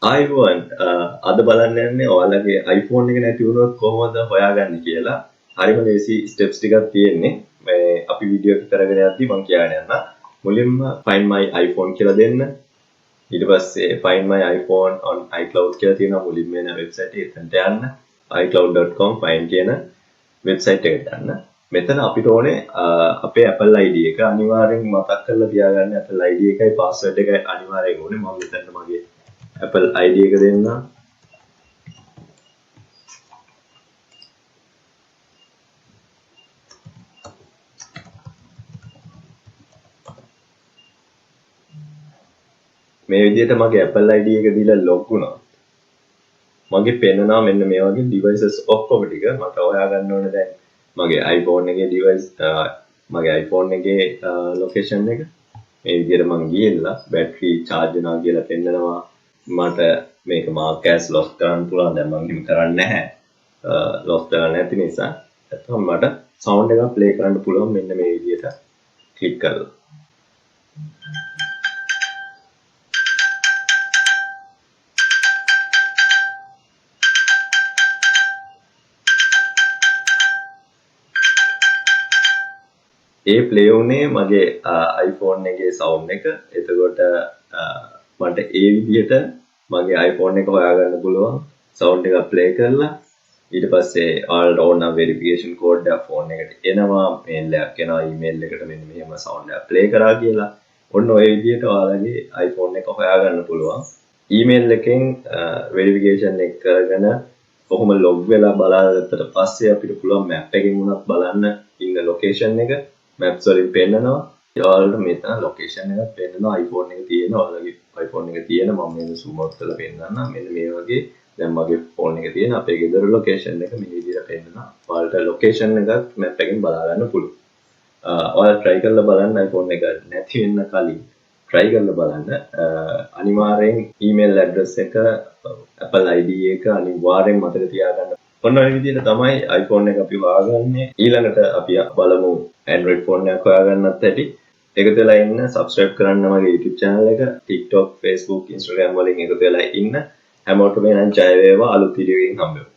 ආයිබෝන් අද බලන්න යන්නේ ඔයාලගේ iPhone එක නැති වුණොත් කොහොමද හොයාගන්නේ කියලා. හරිම ලේසි ස්ටෙප්ස් ටිකක් තියෙන්නේ. මේ අපි වීඩියෝ එක කරගෙන යද්දි මම කියන්න යන්න. මුලින්ම find my iPhone කියලා දෙන්න. ඊට පස්සේ find my iPhone on iCloud කියලා තියෙනවා මුලින්ම එන වෙබ්සයිට් එකට යන්න. iCloud.com find කියන වෙබ්සයිට් එකට යන්න. මෙතන අපිට ඕනේ අපේ Apple ID එක අනිවාර්යෙන් මතක් කරලා තියාගන්න. Apple ID එකයි password එකයි අනිවාර්යෙන් ඕනේ. මම මෙතන මගේ Apple ID එක දෙන්න. මේ විදිහට මගේ Apple ID එක දීලා log වුණා. මගේ පෙන්නනවා මෙන්න මේ වගේ devices ඔක්කොම ටික මට හොයාගන්න ඕනේ දැන් මගේ iPhone එකේ device මගේ iPhone එකේ location එක මේ විදිහට මම ගිහිල්ලා battery charge වෙනවා කියලා පෙන්නනවා. මට මේක mark as lost කරන්න පුළුවන්. දැන් මම එහෙම කරන්නේ නැහැ. lost කරන්න නැති නිසා. නැත්නම් මට sound එකක් play කරන්න පුළුවන් මෙන්න මේ විදිහට click කරලා. ඒ play වුණේ මගේ iPhone එකේ sound එක. එතකොට මට ඒ විදිහට මගේ iPhone එක හොයාගන්න පුළුවන් sound එක play කරලා ඊට පස්සේ ඔයාලට ඕන verification code එක phone එකට එනවා mail එකක් එනවා email එකට මෙන්න මෙහෙම sound එක play කරා කියලා. ඔන්න ඔය විදිහට ඔයාලගේ iPhone එක හොයාගන්න පුළුවන්. email එකෙන් verification එක කරගෙන කොහොම log වෙලා බලාගත්තට පස්සේ අපිට පුළුවන් map එකකින් උනත් බලන්න ඉන්න location එක maps වලින් පෙන්නනවා. ඔයාලට මෙතන location එකක් පෙන්නනවා iPhone එක තියෙන ඔයාලගේ iPhone එක තියෙන මම මේක zoom out කරලා පෙන්නන්නම්. මෙන්න මේ වගේ දැන් මගේ phone එක තියෙන අපේ ගෙදර location එක මේ විදිහට පෙන්නනවා. ඔයාලට location එකත් map එකෙන් බලා ගන්න පුළුවන්. ඔයාලා try කරලා බලන්න iPhone එක නැති වෙන්න කලින් try කරලා බලන්න. අනිවාර්යෙන් email address එක Apple ID එක අනිවාර්යෙන් මතක තියාගන්න. ඔන්න ඔය විදිහට තමයි iPhone එක අපි හොයාගන්නේ. ඊළඟට අපි බලමු Android phone එකක් හොයාගන්නත් ඇති. එකතු වෙලා ඉන්න subscribe කරන්න මගේ YouTube channel එක. TikTok, Facebook, Instagram වලින් එකතු වෙලා ඉන්න. හැමෝටම එනම් ජය වේවා අලුත් වීඩියෝ එකකින් හම්බෙමු.